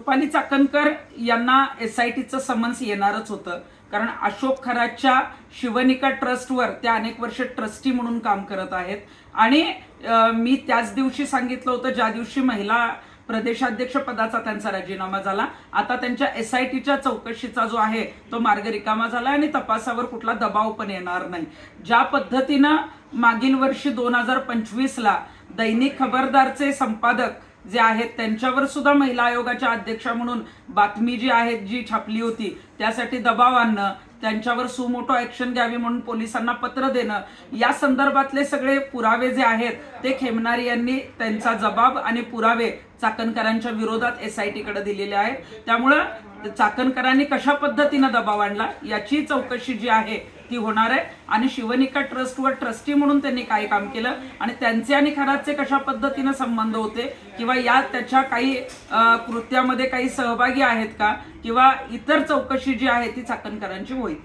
रुपाली चाकणकर यांना SITचं समन्स येणारच होतं, कारण अशोक खरातच्या शिवनिका ट्रस्टवर त्या अनेक वर्ष ट्रस्टी म्हणून काम करत आहेत. आणि मी त्याच दिवशी सांगितलं होतं ज्या दिवशी महिला प्रदेशाध्यक्ष पदाचा त्यांचा राजीनामा झाला. आता त्यांच्या SITच्या चौकशीचा जो आहे तो मार्ग रिकामा झाला आणि तपासावर कुठला दबाव पण येणार नाही. ज्या पद्धतीनं मागील वर्षी 2025ला दैनिक खबरदारचे संपादक जे आहेत त्यांच्यावर सुद्धा महिला आयोगाच्या अध्यक्षा म्हणून बातमी जी आहे जी छापली होती त्यासाठी दबाव आणणं, त्यांच्यावर सुमोटो ऍक्शन घ्यावी म्हणून पोलिसांना पत्र देणं, या संदर्भातले सगळे पुरावे जे आहेत ते खेमनार यांनी त्यांचा जबाब आणि पुरावे चाकणकरांच्या विरोधात SITकडे दिलेले आहेत. त्यामुळं चाकणकरांनी कशा पद्धतीनं दबाव आणला याची चौकशी जी आहे ती होणार आहे. आणि शिवनिका ट्रस्टवर ट्रस्टी म्हणून त्यांनी काय काम केलं आणि त्यांचे आणि खरातचे कशा पद्धतीनं संबंध होते किंवा या त्याच्या काही कृत्यामध्ये काही सहभागी आहेत का किंवा इतर चौकशी जी आहे ती चाकणकरांची होईल.